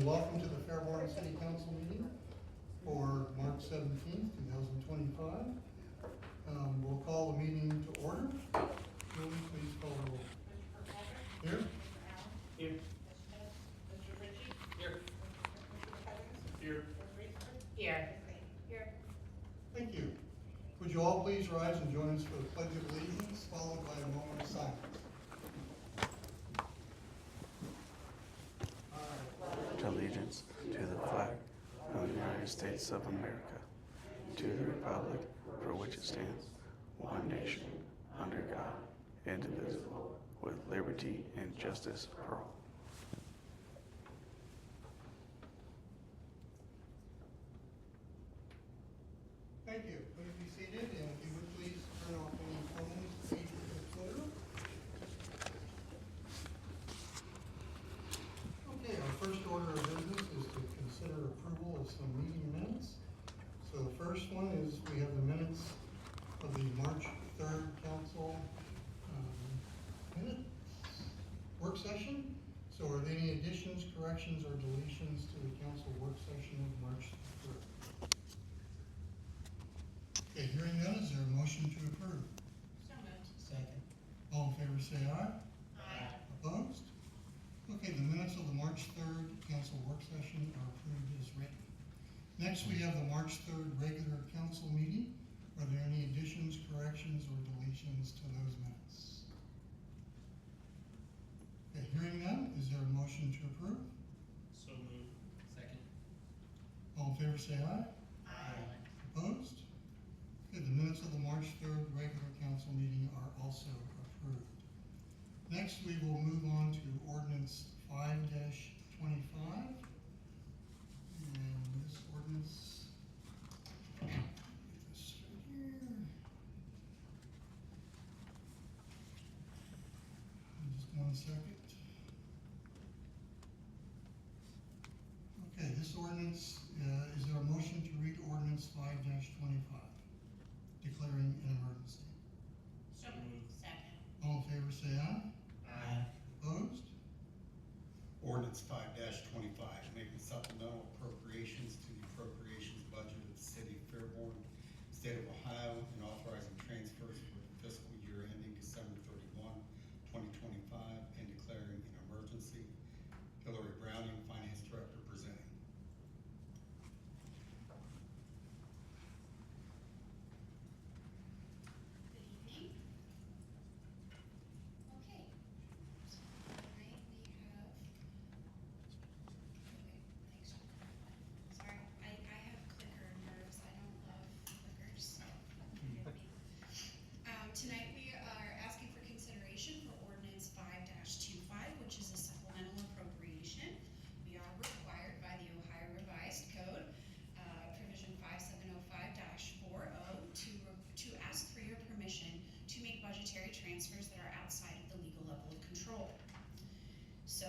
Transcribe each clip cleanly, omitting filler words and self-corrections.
and welcome to the Fairborn City Council meeting for March 17th, 2025. We'll call the meeting to order. Julie, please call the roll. Here? Here. Mr. Ritchie? Here. Here. Here. Here. Thank you. Would you all please rise and join us for the Pledge of Allegiance, followed by a moment of silence. Allegiance to the flag of the United States of America, to the republic for which it stands, one nation, under God, indivisible, with liberty and justice for all. Thank you. Please be seated, and if you would please turn off any phones, pages, etc. Okay, our first order of business is to consider approval of some meeting minutes. So the first one is we have the minutes of the March 3rd council minute work session. So are there any additions, corrections, or deletions to the council work session of March 3rd? Okay, hearing none, is there a motion to approve? So moved. Second. All in favor say aye. Aye. Opposed? Okay, the minutes of the March 3rd council work session are approved as written. Next, we have the March 3rd regular council meeting. Are there any additions, corrections, or deletions to those minutes? Okay, hearing none, is there a motion to approve? So moved. Second. All in favor say aye. Aye. Opposed? Okay, the minutes of the March 3rd regular council meeting are also approved. Next, we will move on to ordinance 5-25. And this ordinance, get this straight here. Just 1 second. Okay, this ordinance, is there a motion to read ordinance 5-25, declaring an emergency? So moved. Second. All in favor say aye. Aye. Opposed? Ordinance 5-25, making supplemental appropriations to the appropriations budget of the city of Fairborn, state of Ohio, and authorizing transfers for the fiscal year ending December 31, 2025, and declaring an emergency. Hillary Browning, Finance Director, presenting. Good evening. Okay. Tonight we have, thanks, John. Sorry, I have clicker nerves. I don't love clickers, so forgive me. Tonight we are asking for consideration for ordinance 5-25, which is a supplemental appropriation. We are required by the Ohio Revised Code, provision 5705-40, to ask for your permission to make budgetary transfers that are outside of the legal level of control. So,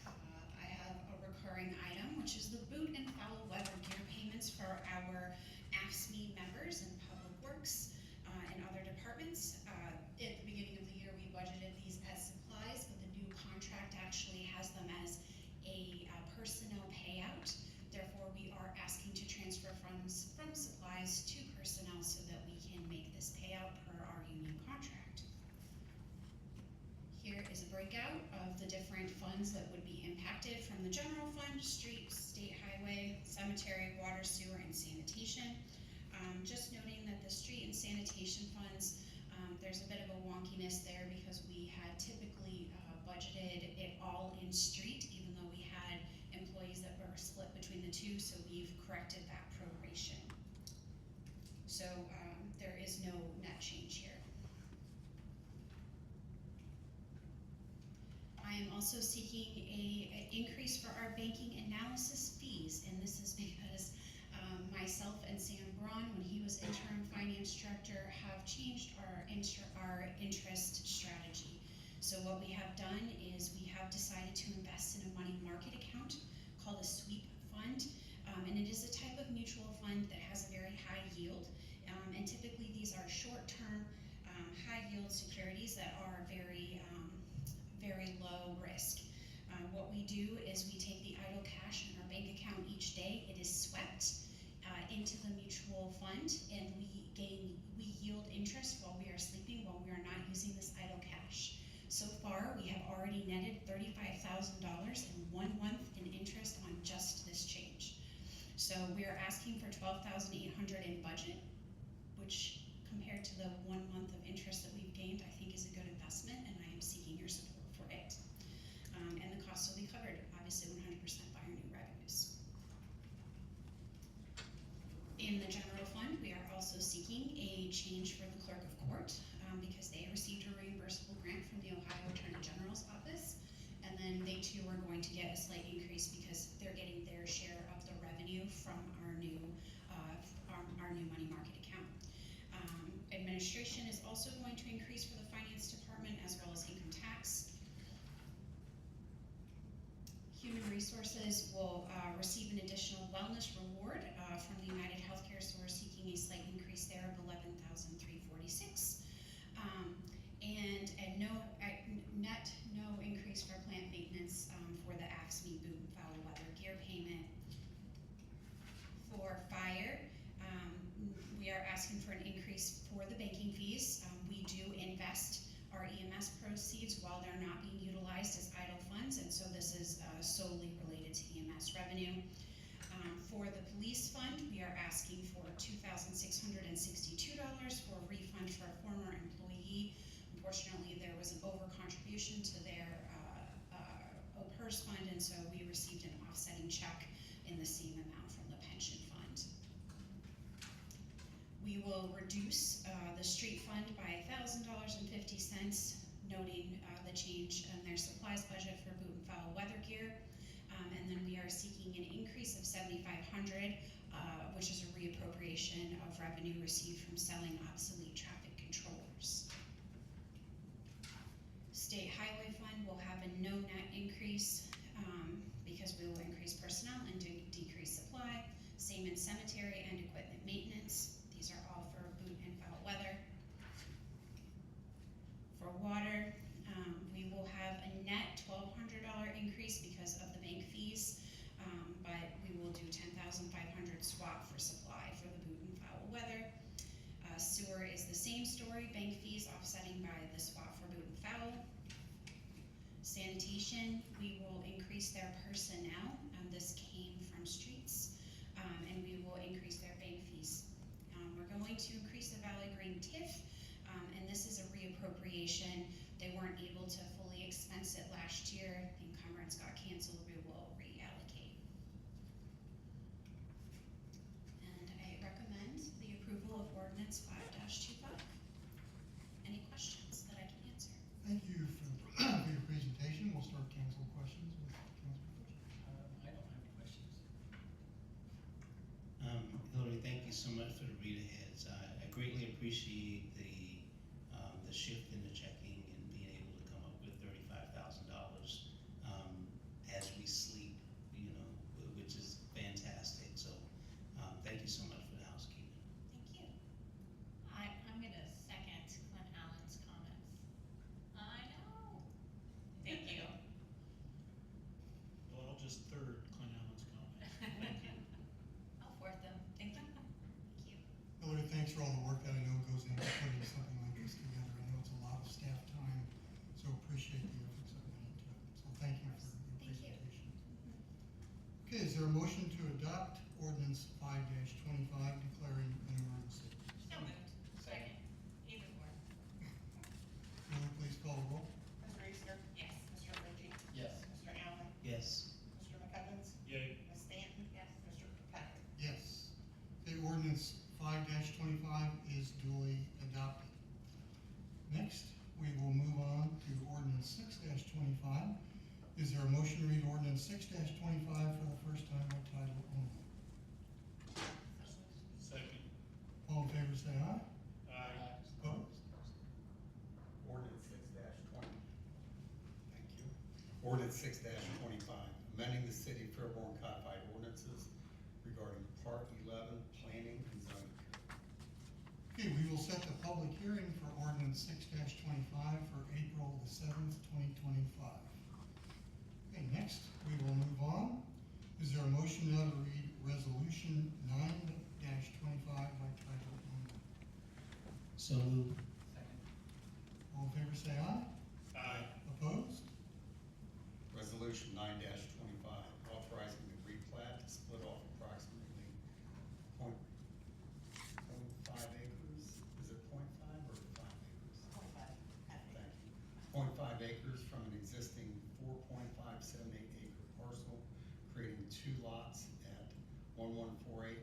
I have a recurring item, which is the boot and foul weather gear payments for our AFSCME members in Public Works and other departments. At the beginning of the year, we budgeted these as supplies, but the new contract actually has them as a personnel payout. Therefore, we are asking to transfer funds from supplies to personnel so that we can make this payout per our union contract. Here is a breakout of the different funds that would be impacted from the general fund, streets, state highway, cemetery, water, sewer, and sanitation. Just noting that the street and sanitation funds, there's a bit of a wonkiness there because we had typically budgeted it all in street, even though we had employees that were split between the two, so we've corrected that proration. So there is no net change here. I am also seeking an increase for our banking analysis fees, and this is because myself and Sam Braun, when he was interim finance director, have changed our interest strategy. So what we have done is we have decided to invest in a money market account called a sweep fund, and it is a type of mutual fund that has a very high yield, and typically these are short-term high yield securities that are very low risk. What we do is we take the idle cash and fund, and we yield interest while we are sleeping, while we are not using this idle cash. So far, we have already netted $35,000 in 1 month in interest on just this change. So we are asking for $12,800 in budget, which compared to the 1 month of interest that we've gained, I think is a good investment, and I am seeking your support for it. And the costs will be covered, obviously 100% by our new revenues. In the general fund, we are also seeking a change for the clerk of court because they received a reimbursable grant from the Ohio Attorney General's office, and then they too are going to get a slight increase because they're getting their share of the revenue from our new money market account. Administration is also going to increase for the finance department as well as income tax. Human Resources will receive an additional wellness reward from the United Healthcare, so we're seeking a slight increase there of $11,346. And net no increase for plant maintenance for the AFSCME boot and foul weather gear payment. For fire, we are asking for an increase for the banking fees. We do invest our EMS proceeds while they're not being utilized as idle funds, and so this is solely related to EMS revenue. For the police fund, we are asking for $2,662 for a refund for a former employee. Unfortunately, there was an over-contribution to their OPERS fund, and so we received an offsetting check in the same amount from the pension fund. We will reduce the street fund by $1,000.50, noting the change in their supplies budget for boot and foul weather gear. And then we are seeking an increase of $7,500, which is a reappropriation of revenue received from selling obsolete traffic controllers. State Highway Fund will have a no net increase because we will increase personnel and decrease supply. Same in cemetery and equipment maintenance. These are all for boot and foul weather. For water, we will have a net $1,200 increase because of the bank fees, but we will do $10,500 swap for supply for the boot and foul weather. Sewer is the same story, bank fees offsetting by the swap for boot and foul. Sanitation, we will increase their personnel, this came from streets, and we will increase their bank fees. We're going to increase the Valley Green TIF, and this is a reappropriation. They weren't able to fully expense it last year. The encumbrance got canceled. We will reallocate. And I recommend the approval of ordinance 5-25. Any questions that I can answer? Thank you for your presentation. We'll start council questions with Councilor Fisher. I don't have any questions. Hillary, thank you so much for the read aheads. I greatly appreciate the shift in the checking and being able to come up with $35,000 as we sleep, which is fantastic. So thank you so much for the housekeeping. Thank you. I'm gonna second Clint Allen's comments. I know. Thank you. Well, I'll just third Clint Allen's comment. Thank you. I'll fourth them. Thank you. Thank you. Hillary, thanks for all the work that I know goes into putting something like this together. I know it's a lot of staff time, so appreciate the efforts that went into it. So thank you for your Thank you. presentation. Okay, is there a motion to adopt ordinance 5-25 declaring an emergency? So moved. Second. Either one. Will you please call the roll? Mr. Easter? Yes. Mr. Ritchie? Yes. Mr. Allen? Yes. Mr. McCubbins? Yay. Ms. Stanton? Yes. Mr. Kirkpatrick? Yes. Okay, ordinance 5-25 is duly adopted. Next, we will move on to ordinance 6-25. Is there a motion to read ordinance 6-25 for the first time by title only? Second. All in favor say aye. Aye. Opposed? Ordinance 6-20. Thank you. Ordinance 6-25, amending the city of Fairborn codified ordinances regarding Part 11, planning and zoning. Okay, we will set the public hearing for ordinance 6-25 for April the 7th, 2025. Okay, next, we will move on. Is there a motion now to read resolution 9-25 by title So moved. All in favor, say aye. Aye. Opposed? Resolution 9-25, authorizing the replat to split off approximately .5 acres. Is it .5 or 5 acres? 25. Thank you. .5 acres from an existing 4.578 acre parcel, creating two lots at 1148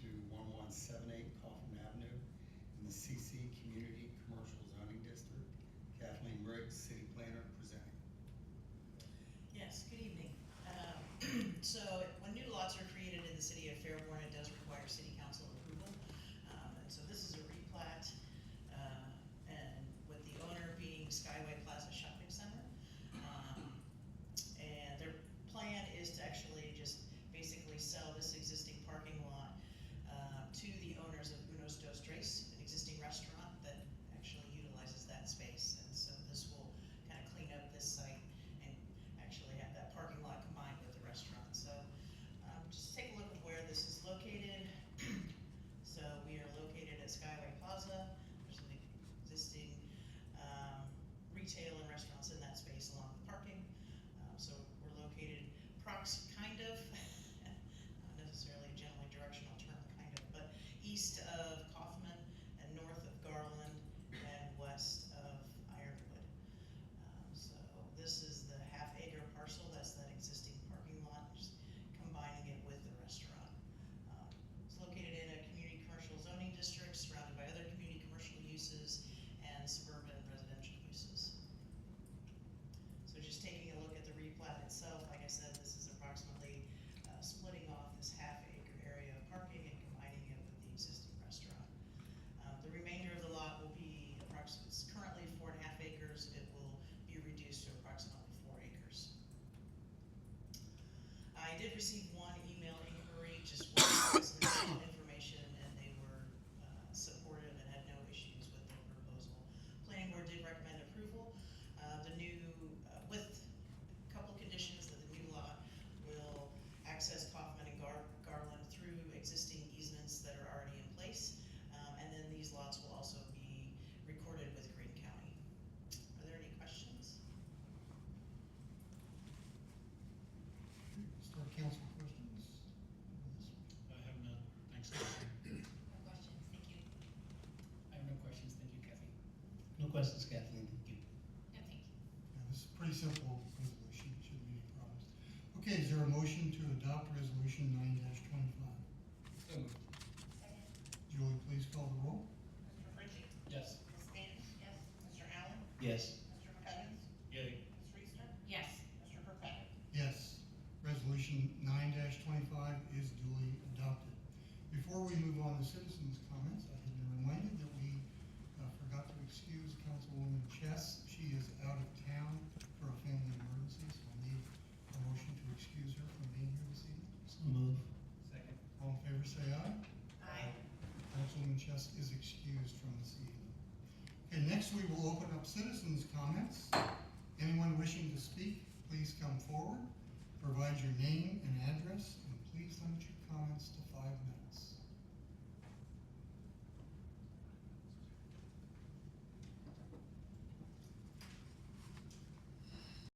to 1178 Coffin Avenue in the CC Community Commercial Zoning District. Kathleen Riggs, City Planner, presenting. Yes, good evening. So when new lots are created in the city of Fairborn, it does require city council approval. And so this is a replat, and with the owner being Skyway Plaza Shopping Center. And their plan is to actually just basically sell this existing parking lot to the owners of Unos Dos Tres, an existing restaurant that actually utilizes that space. And so this will kind of clean up this site and actually have that parking lot combined with the restaurant. So just take a look at where this is located. So we are located at Skyway Plaza. There's an existing retail and restaurants in that space along with parking. So we're located kind of, not necessarily a generally directional term, kind of, but east of Kaufman and north of Garland and west of Ironwood. So this is the half-acre parcel, that's that existing parking lot, just combining it with the restaurant. It's located in a community commercial zoning district surrounded by other community commercial uses and suburban residential uses. So just taking a look at the replat itself, like I said, this is approximately splitting off this half-acre area of parking and combining it with the existing restaurant. The remainder of the lot will be it's currently 4.5 acres. It will be reduced to approximately 4 acres. I did receive one email inquiry, just wanting some additional information, and they were supportive and had no issues with the proposal. Planning board did recommend approval. With a couple conditions, that the new lot will access Kaufman and Garland through existing easements that are already in place. And then these lots will also be recorded with Greene County. Are there any questions? Start council questions. I have none. Thanks, Kathy. No questions, thank you. I have no questions. Thank you, Kathy. No questions, Kathleen, thank you. No, thank you. Yeah, this is a pretty simple resolution, shouldn't be any problems. Okay, is there a motion to adopt resolution 9-25? So moved. Second. Julie, please call the roll. Mr. Ritchie. Yes. Ms. Stanton. Yes. Mr. Allen. Yes. Mr. McCubbins. Yay. Ms. Reesner. Yes. Mr. Kirkpatrick. Yes, resolution 9-25 is duly adopted. Before we move on to citizens' comments, I had been reminded that we forgot to excuse Councilwoman Chess. She is out of town for a family emergency, so I need a motion to excuse her from being here this evening. So moved. Second. All in favor, say aye. Aye. Councilwoman Chess is excused from this evening. Okay, next we will open up citizens' comments. Anyone wishing to speak